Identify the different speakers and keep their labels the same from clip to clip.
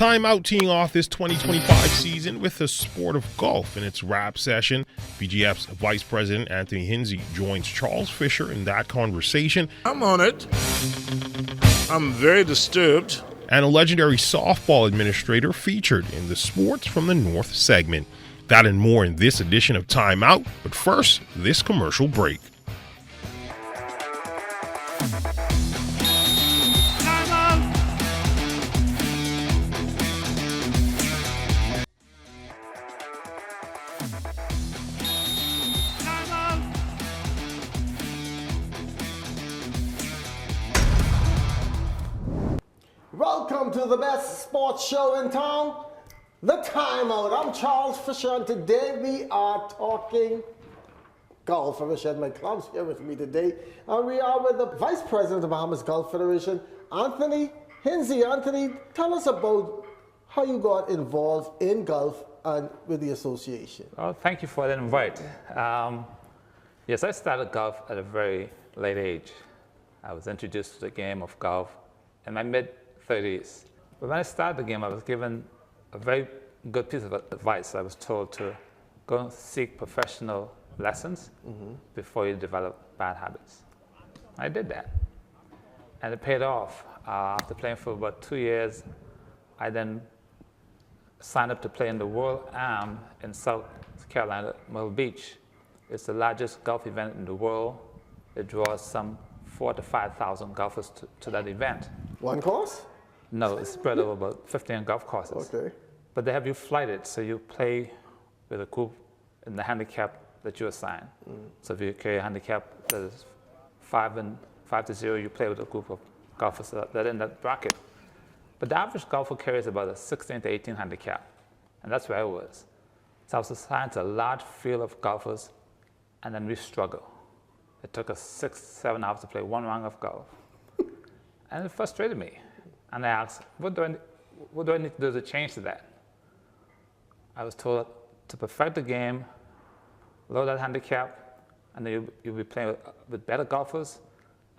Speaker 1: Timeout teeing off this 2025 season with the sport of golf in its wrap session. BGF's Vice President Anthony Hinsey joins Charles Fisher in that conversation.
Speaker 2: I'm on it. I'm very disturbed.
Speaker 1: And a legendary softball administrator featured in the Sports from the North segment. That and more in this edition of Timeout. But first, this commercial break.
Speaker 3: Welcome to the best sports show in town, The Timeout. I'm Charles Fisher, and today we are talking golf. I wish I had my clubs here with me today. And we are with the Vice President of the Bahamas Golf Federation, Anthony Hinsey. Anthony, tell us about how you got involved in golf and with the association.
Speaker 4: Well, thank you for that invite. Yes, I started golf at a very late age. I was introduced to the game of golf in my mid-30s. But when I started the game, I was given a very good piece of advice. I was told to go and seek professional lessons before you develop bad habits. I did that, and it paid off. After playing for about 2 years, I then signed up to play in the World Am in South Carolina, Myrtle Beach. It's the largest golf event in the world. It draws some 4,000 to 5,000 golfers to that event.
Speaker 3: One course?
Speaker 4: No, it's spread over about 15 golf courses.
Speaker 3: Okay.
Speaker 4: But they have you flighted, so you play with a group in the handicap that you assign. So if you carry a handicap that is 5 to 0, you play with a group of golfers that are in that bracket. But the average golfer carries about a 16 to 18 handicap, and that's where I was. So I was assigned to a large field of golfers, and then we struggled. It took us 6-7 hours to play one round of golf. And it frustrated me. And I asked, what do I need to do to change to that? I was told to perfect the game, lower that handicap, and then you'll be playing with better golfers,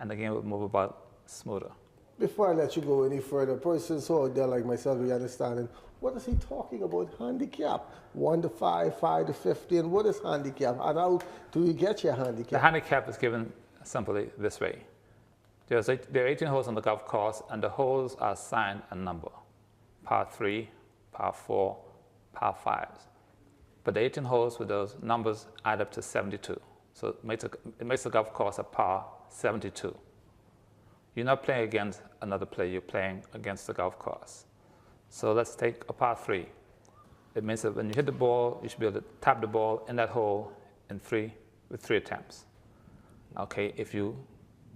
Speaker 4: and the game will move about smoother.
Speaker 3: Before I let you go any further, persons who are there like myself, we understanding, what is he talking about handicap? 1 to 5, 5 to 15, what is handicap? And how do you get your handicap?
Speaker 4: The handicap is given simply this way. There are 18 holes on the golf course, and the holes are assigned a number. Par 3, par 4, par 5s. But the 18 holes with those numbers add up to 72. So it makes the golf course a par 72. You're not playing against another player, you're playing against the golf course. So let's take a par 3. It means that when you hit the ball, you should be able to tap the ball in that hole with 3 attempts. Okay, if you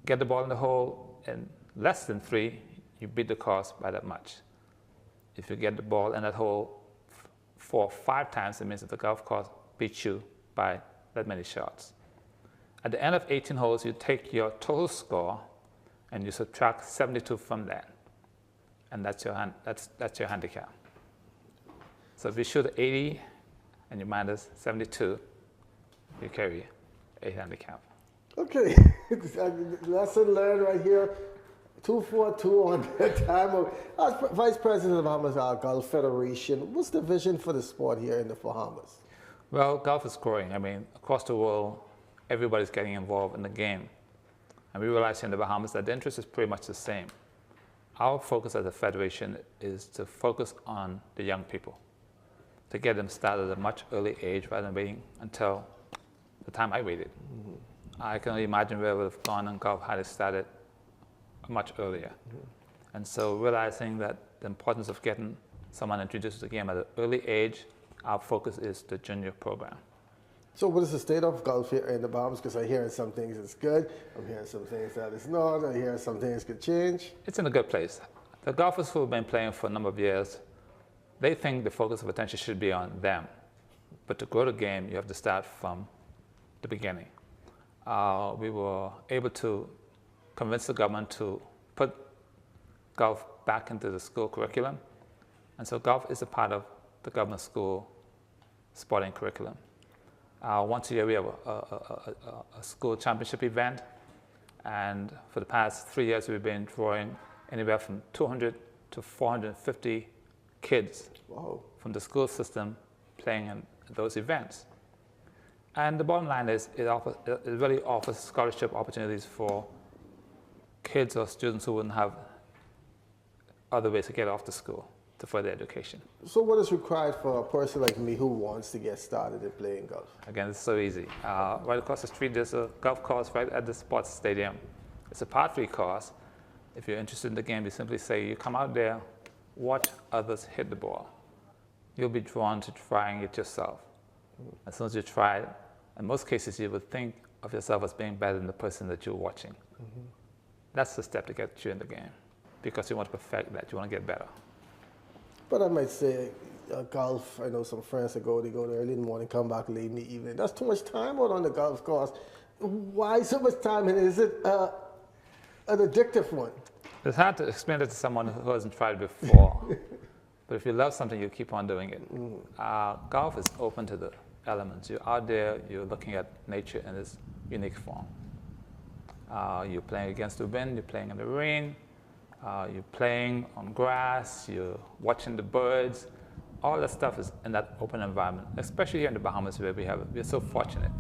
Speaker 4: get the ball in the hole in less than 3, you beat the course by that much. If you get the ball in that hole 4 or 5 times, it means that the golf course beats you by that many shots. At the end of 18 holes, you take your total score and you subtract 72 from that. And that's your handicap. So if you shoot 80 and you minus 72, you carry a handicap.
Speaker 3: Okay, lesson learned right here. 242 on the time. As Vice President of the Bahamas Golf Federation, what's the vision for the sport here in the Bahamas?
Speaker 4: Well, golf is growing. I mean, across the world, everybody's getting involved in the game. And we realize here in the Bahamas that the interest is pretty much the same. Our focus as a federation is to focus on the young people, to get them started at a much early age rather than waiting until the time I waited. I can only imagine where I would have gone in golf had it started much earlier. And so realizing that the importance of getting someone introduced to the game at an early age, our focus is the junior program.
Speaker 3: So what is the state of golf here in the Bahamas? Because I hear some things is good, I'm hearing some things that is not, I hear some things could change.
Speaker 4: It's in a good place. The golfers who have been playing for a number of years, they think the focus of attention should be on them. But to grow the game, you have to start from the beginning. We were able to convince the government to put golf back into the school curriculum. And so golf is a part of the government school sporting curriculum. Once a year we have a school championship event, and for the past 3 years we've been drawing anywhere from 200 to 450 kids
Speaker 3: Wow.
Speaker 4: from the school system playing in those events. And the bottom line is it really offers scholarship opportunities for kids or students who wouldn't have other ways to get off to school to further education.
Speaker 3: So what is required for a person like me who wants to get started in playing golf?
Speaker 4: Again, it's so easy. Right across the street, there's a golf course right at the sports stadium. It's a par 3 course. If you're interested in the game, you simply say, you come out there, watch others hit the ball. You'll be drawn to trying it yourself. As soon as you try it, in most cases, you would think of yourself as being better than the person that you're watching. That's the step to get you in the game, because you want to perfect that. You want to get better.
Speaker 3: But I might say golf, I know some friends that they go there early in the morning, come back late in the evening. That's too much time out on the golf course. Why so much time, and is it an addictive one?
Speaker 4: It's hard to explain it to someone who hasn't tried it before. But if you love something, you keep on doing it. Golf is open to the elements. You're out there, you're looking at nature in its unique form. You're playing against the wind, you're playing in the rain, you're playing on grass, you're watching the birds. All that stuff is in that open environment, especially here in the Bahamas where we're so fortunate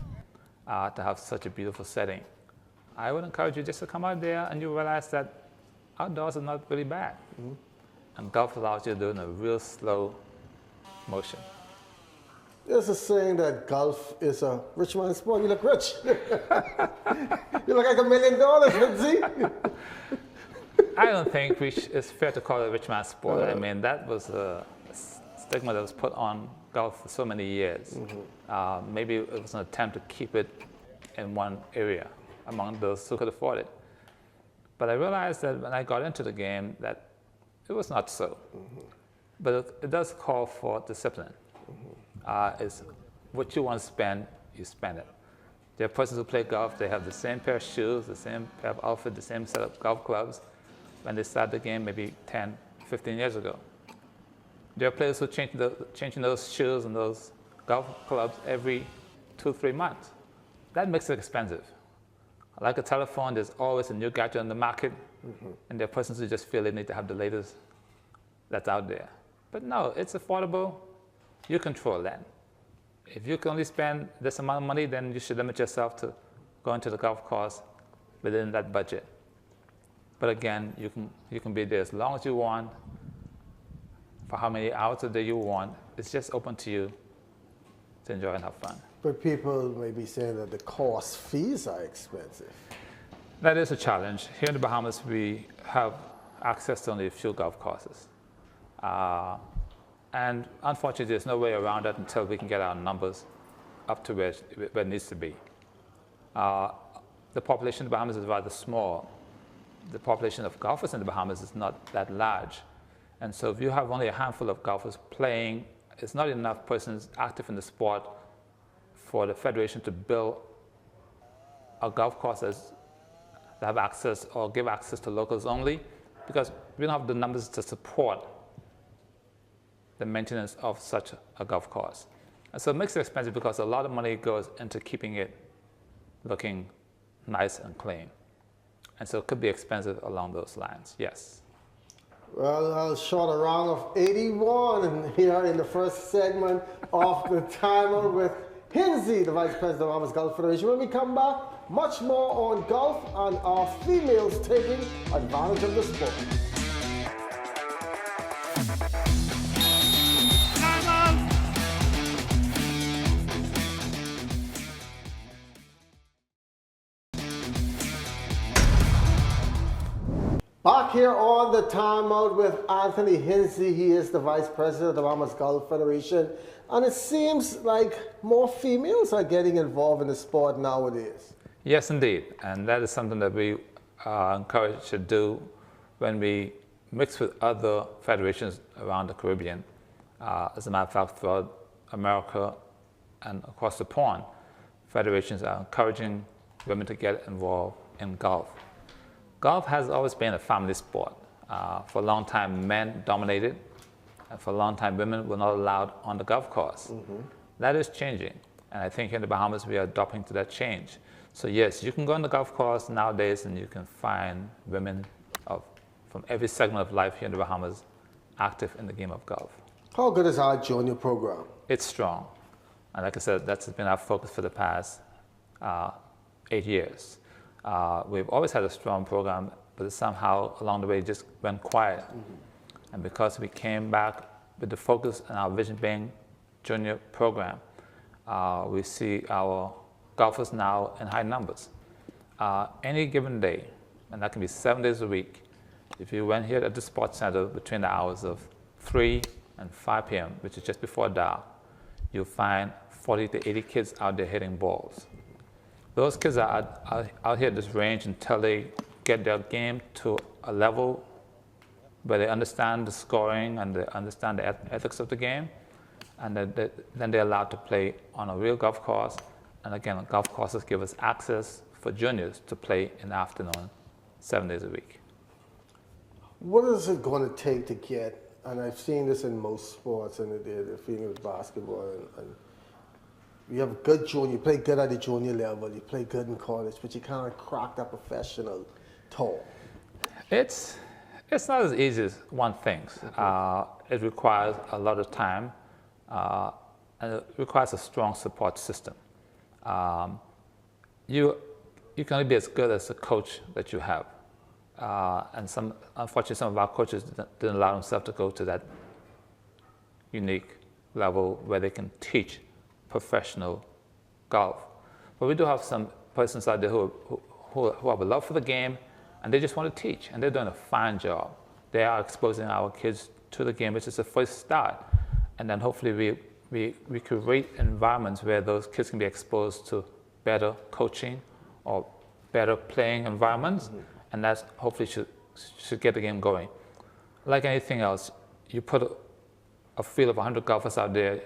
Speaker 4: to have such a beautiful setting. I would encourage you just to come out there and you realize that outdoors is not really bad. And golf allows you to do it in a real slow motion.
Speaker 3: There's a saying that golf is a rich man's sport. You look rich. You look like $1 million, Hinsey.
Speaker 4: I don't think it's fair to call it a rich man's sport. I mean, that was a stigma that was put on golf for so many years. Maybe it was an attempt to keep it in one area among those who could afford it. But I realized that when I got into the game that it was not so. But it does call for discipline. It's what you want to spend, you spend it. There are persons who play golf, they have the same pair of shoes, the same pair of outfit, the same set of golf clubs when they started the game maybe 10, 15 years ago. There are players who changing those shoes and those golf clubs every 2-3 months. That makes it expensive. Like a telephone, there's always a new gadget on the market, and there are persons who just feel they need to have the latest that's out there. But no, it's affordable. You control that. If you can only spend this amount of money, then you should limit yourself to going to the golf course within that budget. But again, you can be there as long as you want, for how many hours a day you want. It's just open to you to enjoy and have fun.
Speaker 3: But people may be saying that the course fees are expensive.
Speaker 4: That is a challenge. Here in the Bahamas, we have access to only a few golf courses. And unfortunately, there's no way around it until we can get our numbers up to where it needs to be. The population of the Bahamas is rather small. The population of golfers in the Bahamas is not that large. And so if you have only a handful of golfers playing, it's not enough persons active in the sport for the federation to build a golf course that have access or give access to locals only, because we don't have the numbers to support the maintenance of such a golf course. And so it makes it expensive because a lot of money goes into keeping it looking nice and clean. And so it could be expensive along those lines, yes.
Speaker 3: Well, I'll short a round of 81 and here in the first segment of the Timeout with Hinsey, the Vice President of Bahamas Golf Federation. When we come back, much more on golf and our females taking advantage of the sport. Back here on the Timeout with Anthony Hinsey. He is the Vice President of the Bahamas Golf Federation. And it seems like more females are getting involved in the sport nowadays.
Speaker 4: Yes, indeed. And that is something that we are encouraged to do when we mix with other federations around the Caribbean. As a matter of fact, throughout America and across the pond, federations are encouraging women to get involved in golf. Golf has always been a family sport. For a long time, men dominated, and for a long time, women were not allowed on the golf course. That is changing, and I think here in the Bahamas, we are adapting to that change. So yes, you can go on the golf course nowadays, and you can find women from every segment of life here in the Bahamas active in the game of golf.
Speaker 3: How good is our junior program?
Speaker 4: It's strong. And like I said, that's been our focus for the past 8 years. We've always had a strong program, but somehow along the way it just went quiet. And because we came back with the focus and our vision being junior program, we see our golfers now in high numbers. Any given day, and that can be 7 days a week, if you went here at the sports center between the hours of 3 and 5 p.m., which is just before dark, you'll find 40 to 80 kids out there hitting balls. Those kids are out here at this range until they get their game to a level where they understand the scoring and they understand the ethics of the game, and then they're allowed to play on a real golf course. And again, golf courses give us access for juniors to play in the afternoon, 7 days a week.
Speaker 3: What is it going to take to get, and I've seen this in most sports, and the feeling with basketball, and you have good junior, you play good at the junior level, you play good in college, but you kind of crack that professional toe.
Speaker 4: It's not as easy as one thinks. It requires a lot of time, and it requires a strong support system. You can only be as good as the coach that you have. And unfortunately, some of our coaches didn't allow themselves to go to that unique level where they can teach professional golf. But we do have some persons out there who have a love for the game, and they just want to teach, and they're doing a fine job. They are exposing our kids to the game, which is the first start. And then hopefully we create environments where those kids can be exposed to better coaching or better playing environments, and that hopefully should get the game going. Like anything else, you put a field of 100 golfers out there,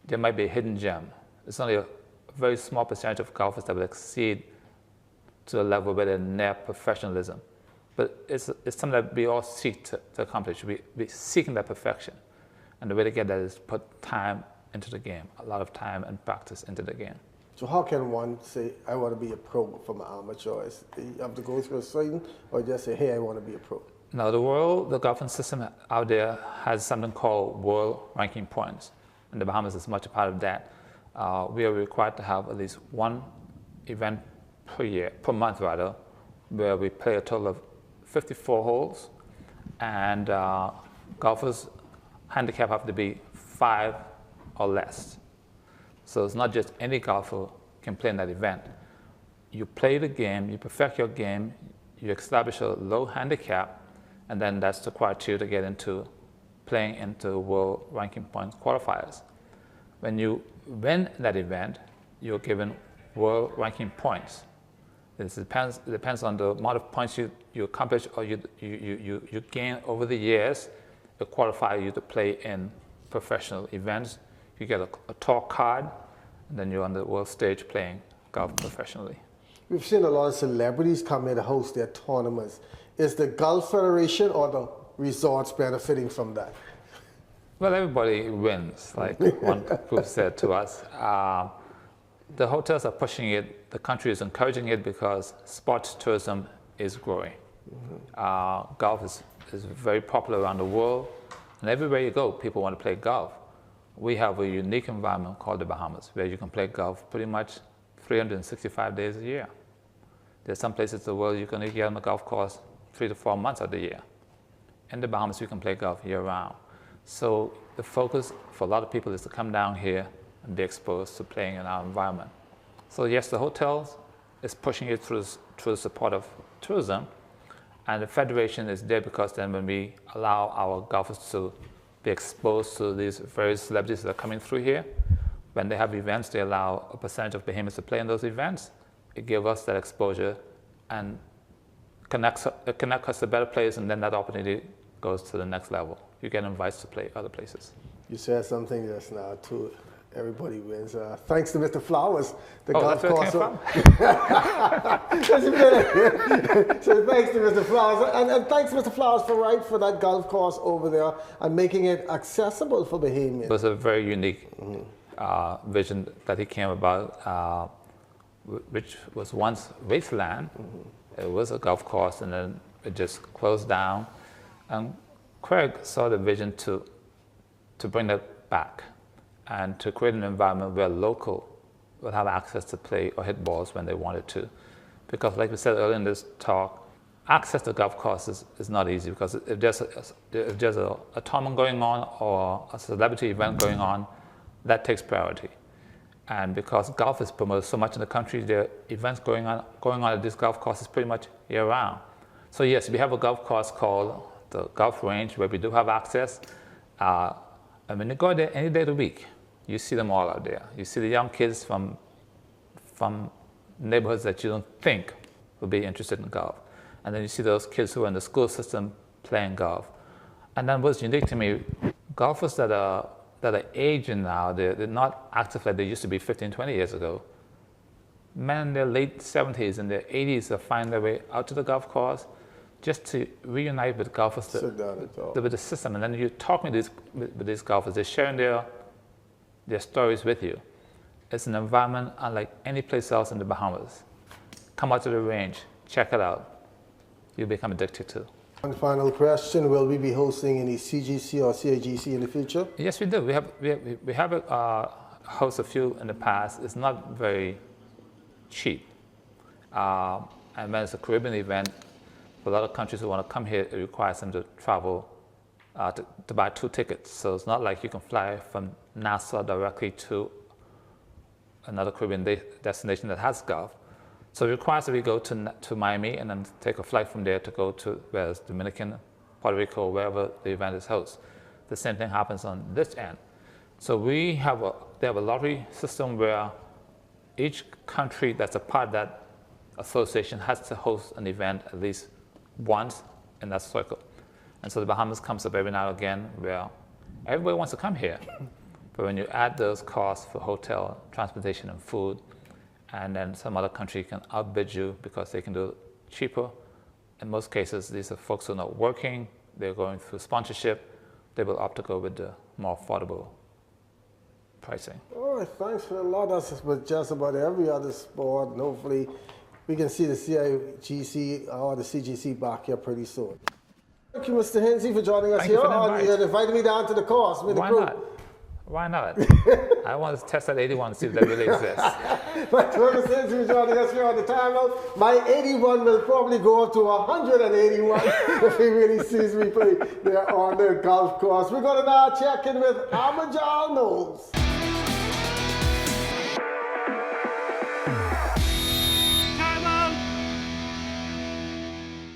Speaker 4: there might be a hidden gem. It's only a very small percentage of golfers that will exceed to a level where they're near professionalism. But it's something that we all seek to accomplish. We're seeking that perfection. And the way to get that is put time into the game, a lot of time and practice into the game.
Speaker 3: So how can one say, I want to be a pro from an amateur? You have to go through a certain, or just say, hey, I want to be a pro?
Speaker 4: Now, the golfing system out there has something called world ranking points. And the Bahamas is much a part of that. We are required to have at least one event per month, where we play a total of 54 holes, and golfers' handicap have to be 5 or less. So it's not just any golfer can play in that event. You play the game, you perfect your game, you establish a low handicap, and then that's the criteria to get into playing into world ranking point qualifiers. When you win that event, you're given world ranking points. It depends on the amount of points you accomplish or you gain over the years to qualify you to play in professional events. You get a tour card, and then you're on the world stage playing golf professionally.
Speaker 3: We've seen a lot of celebrities come in to host their tournaments. Is the Golf Federation or the resorts benefiting from that?
Speaker 4: Well, everybody wins, like one group said to us. The hotels are pushing it, the country is encouraging it because sports tourism is growing. Golf is very popular around the world, and everywhere you go, people want to play golf. We have a unique environment called the Bahamas, where you can play golf pretty much 365 days a year. There's some places in the world you can only get on the golf course 3 to 4 months of the year. In the Bahamas, you can play golf year-round. So the focus for a lot of people is to come down here and be exposed to playing in our environment. So yes, the hotels is pushing it through the support of tourism, and the Federation is there because then when we allow our golfers to be exposed to these various celebrities that are coming through here, when they have events, they allow a percentage of Bahamians to play in those events. It gives us that exposure and connects us to better players, and then that opportunity goes to the next level. You get invited to play other places.
Speaker 3: You said something just now too. Everybody wins. Thanks to Mr. Flowers, the
Speaker 4: golf
Speaker 3: golf
Speaker 4: course.
Speaker 3: So thanks to Mr. Flowers, and thanks Mr. Flowers for that golf course over there and making it accessible for Bahamians.
Speaker 4: It was a very unique vision that he came about, which was once wasteland. It was a golf course, and then it just closed down. And Craig saw the vision to bring that back and to create an environment where local would have access to play or hit balls when they wanted to. Because like we said earlier in this talk, access to golf courses is not easy, because if there's a tournament going on or a celebrity event going on, that takes priority. And because golf is promoted so much in the country, there are events going on at these golf courses pretty much year round. So yes, we have a golf course called the Golf Range where we do have access. And when you go there any day of the week, you see them all out there. You see the young kids from neighborhoods that you don't think would be interested in golf. And then you see those kids who are in the school system playing golf. And then what's unique to me, golfers that are aging now, they're not active like they used to be 15, 20 years ago. Men in their late 70s and their 80s are finding their way out to the golf course just to reunite with golfers with the system. And then you're talking with these golfers, they're sharing their stories with you. It's an environment unlike any place else in the Bahamas. Come out to the range, check it out. You'll become addicted to.
Speaker 3: One final question, will we be hosting any CGC or CAGC in the future?
Speaker 4: Yes, we do. We have hosted a few in the past. It's not very cheap. And when it's a Caribbean event, for a lot of countries who want to come here, it requires them to travel to buy 2 tickets. So it's not like you can fly from Nassau directly to another Caribbean destination that has golf. So it requires that we go to Miami and then take a flight from there to go to where's Dominican, Puerto Rico, wherever the event is hosted. The same thing happens on this end. So they have a lottery system where each country that's a part of that association has to host an event at least once in that circle. And so the Bahamas comes up every now and again where everybody wants to come here. But when you add those costs for hotel, transportation, and food, and then some other country can outbid you because they can do it cheaper. In most cases, these are folks who are not working, they're going through sponsorship, they will opt to go with the more affordable pricing.
Speaker 3: All right, thanks for a lot. That's with just about every other sport. And hopefully we can see the CIGC or the CGC back here pretty soon. Thank you, Mr. Hinsey, for joining us
Speaker 4: Thank
Speaker 3: here.
Speaker 4: you for the invite.
Speaker 3: You invited me down to the course with
Speaker 4: Why
Speaker 3: the crew.
Speaker 4: not? Why not? I want to test that 81 to see if that really exists.
Speaker 3: But Mr. Hinsey for joining us here on the Timeout. My 81 will probably go up to 181 if he really sees me play there on the golf course. We're going to now check in with Amajal Knowles.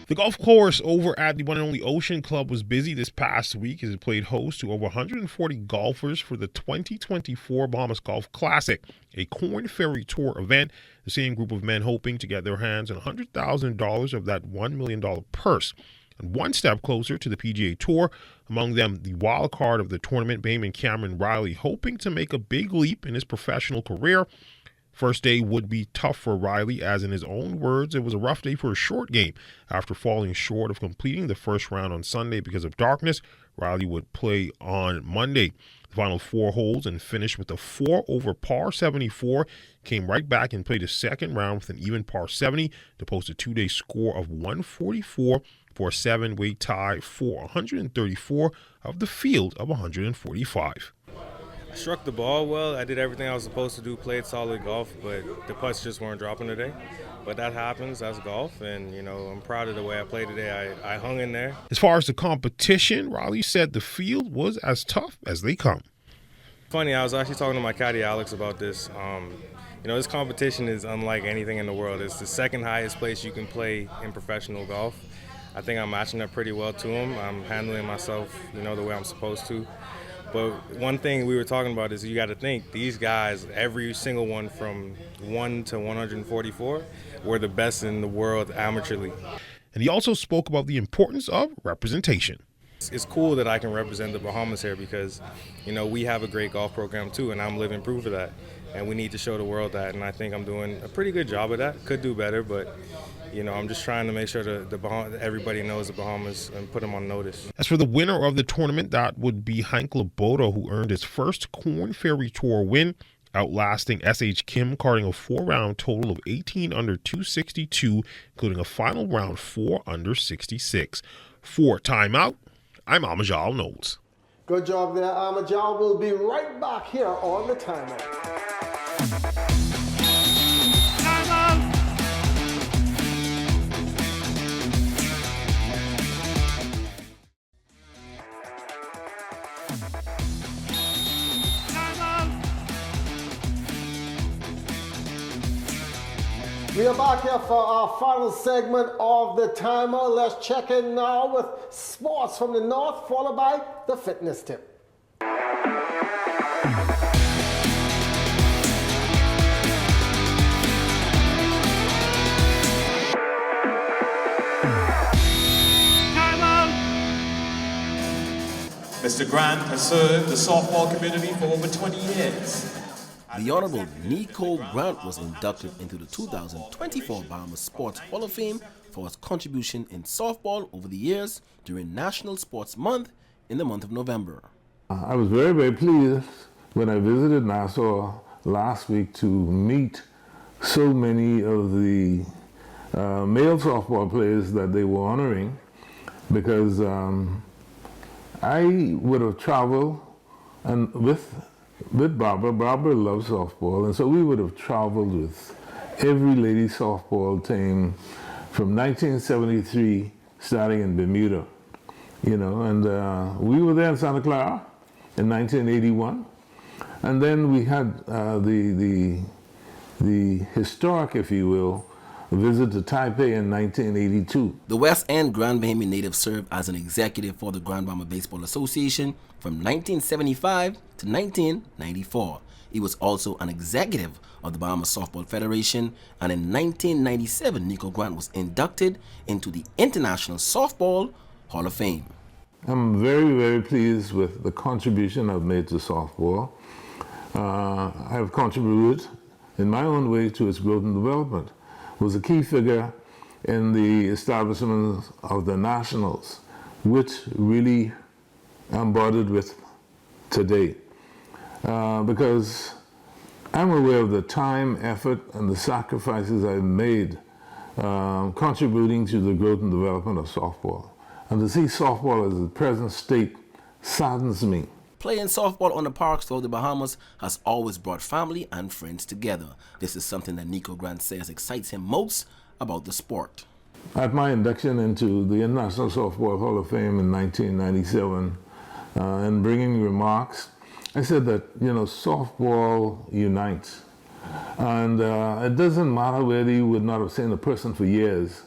Speaker 1: The golf course over at the one and only Ocean Club was busy this past week as it played host to over 140 golfers for the 2024 Bahamas Golf Classic, a Corn Ferry Tour event. The same group of men hoping to get their hands on $100,000 of that $1 million purse. And one step closer to the PGA Tour, among them the wild card of the tournament, Bayman Cameron Riley, hoping to make a big leap in his professional career. First day would be tough for Riley, as in his own words, it was a rough day for a short game. After falling short of completing the first round on Sunday because of darkness, Riley would play on Monday. The final 4 holes and finished with a 4 over par 74, came right back and played a second round with an even par 70 to post a 2-day score of 144 for a 7-way tie for 134 of the field of 145.
Speaker 5: I struck the ball well. I did everything I was supposed to do, played solid golf, but the putts just weren't dropping today. But that happens, that's golf, and I'm proud of the way I played today. I hung in there.
Speaker 1: As far as the competition, Riley said the field was as tough as they come.
Speaker 5: Funny, I was actually talking to my caddy Alex about this. This competition is unlike anything in the world. It's the second highest place you can play in professional golf. I think I'm matching up pretty well to him. I'm handling myself, the way I'm supposed to. But one thing we were talking about is you got to think, these guys, every single one from 1 to 144, were the best in the world amateurly.
Speaker 1: And he also spoke about the importance of representation.
Speaker 5: It's cool that I can represent the Bahamas here because, we have a great golf program too, and I'm living proof of that. And we need to show the world that, and I think I'm doing a pretty good job of that. Could do better, but I'm just trying to make sure everybody knows the Bahamas and put them on notice.
Speaker 1: As for the winner of the tournament, that would be Hank Laboda, who earned his first Corn Ferry Tour win, outlasting S.H. Kim, carding a 4-round total of 18 under 262, including a final round 4 under 66. For Timeout, I'm Amajal Knowles.
Speaker 3: Good job there, Amajal. We'll be right back here on the Timeout. We are back here for our final segment of the timer. Let's check in now with sports from the north, followed by the fitness tip.
Speaker 6: Mr. Grant has served the softball community for over 20 years.
Speaker 7: The Honorable Nico Grant was inducted into the 2024 Bahamas Sports Hall of Fame for his contribution in softball over the years during National Sports Month in the month of November.
Speaker 8: I was very, very pleased when I visited Nassau last week to meet so many of the male softball players that they were honoring, because I would have traveled and with Barbara. Barbara loves softball, and so we would have traveled with every lady softball team from 1973, starting in Bermuda, and we were there in Santa Clara in 1981, and then we had the historic, if you will, visit to Taipei in 1982.
Speaker 7: The West End Grand Bahama native served as an executive for the Grand Bahama Baseball Association from 1975 to 1994. He was also an executive of the Bahamas Softball Federation, and in 1997, Nico Grant was inducted into the International Softball Hall of Fame.
Speaker 8: I'm very, very pleased with the contribution I've made to softball. I have contributed in my own way to its growth and development. Was a key figure in the establishment of the Nationals, which really I'm bothered with today, because I'm aware of the time, effort, and the sacrifices I've made contributing to the growth and development of softball. And to see softball as the present state saddens me.
Speaker 7: Playing softball on the parks throughout the Bahamas has always brought family and friends together. This is something that Nico Grant says excites him most about the sport.
Speaker 8: At my induction into the International Softball Hall of Fame in 1997, and bringing remarks, I said that, softball unites. And it doesn't matter whether you would not have seen a person for years.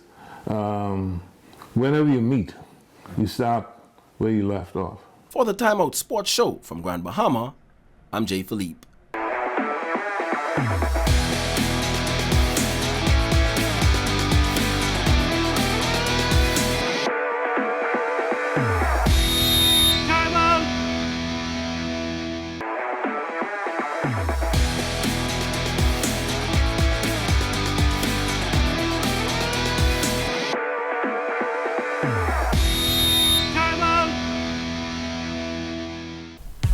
Speaker 8: Whenever you meet, you start where you left off.
Speaker 7: For the Timeout Sports Show from Grand Bahama, I'm Jay Philippe.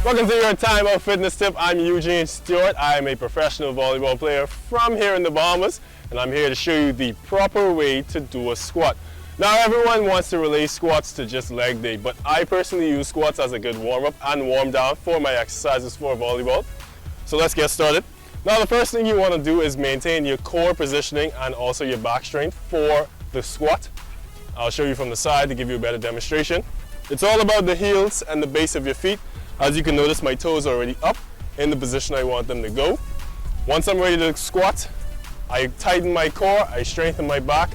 Speaker 5: Welcome to your Timeout Fitness Tip. I'm Eugene Stewart. I'm a professional volleyball player from here in the Bahamas, and I'm here to show you the proper way to do a squat. Now, everyone wants to relate squats to just leg day, but I personally use squats as a good warm-up and warm-down for my exercises for volleyball. So let's get started. Now, the first thing you want to do is maintain your core positioning and also your back strength for the squat. I'll show you from the side to give you a better demonstration. It's all about the heels and the base of your feet. As you can notice, my toes are already up in the position I want them to go. Once I'm ready to squat, I tighten my core, I strengthen my back,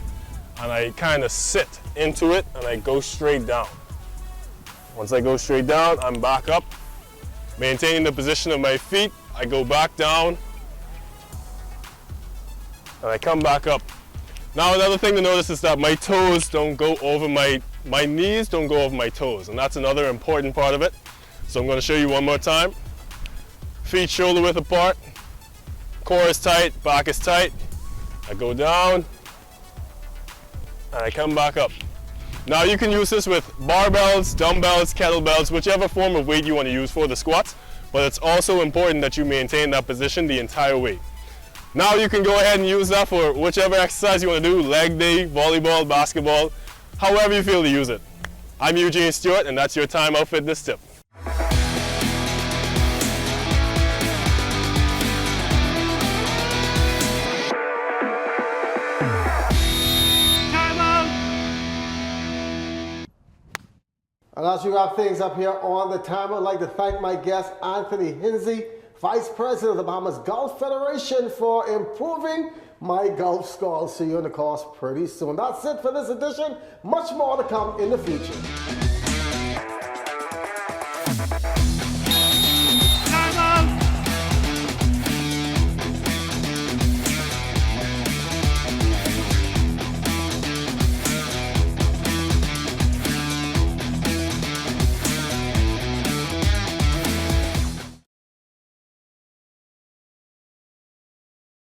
Speaker 5: and I kind of sit into it and I go straight down. Once I go straight down, I'm back up. Maintaining the position of my feet, I go back down and I come back up. Now, another thing to notice is that my toes don't go over my knees don't go over my toes, and that's another important part of it. So I'm going to show you one more time. Feet shoulder width apart, core is tight, back is tight. I go down and I come back up. Now you can use this with barbells, dumbbells, kettlebells, whichever form of weight you want to use for the squats, but it's also important that you maintain that position the entire way. Now you can go ahead and use that for whichever exercise you want to do, leg day, volleyball, basketball, however you feel to use it.
Speaker 9: I'm Eugene Stewart, and that's your Timeout Fitness Tip.
Speaker 3: And as we wrap things up here on the Timeout, I'd like to thank my guest, Anthony Hinsey, Vice President of the Bahamas Golf Federation, for improving my golf score. I'll see you in the course pretty soon. That's it for this edition. Much more to come in the future.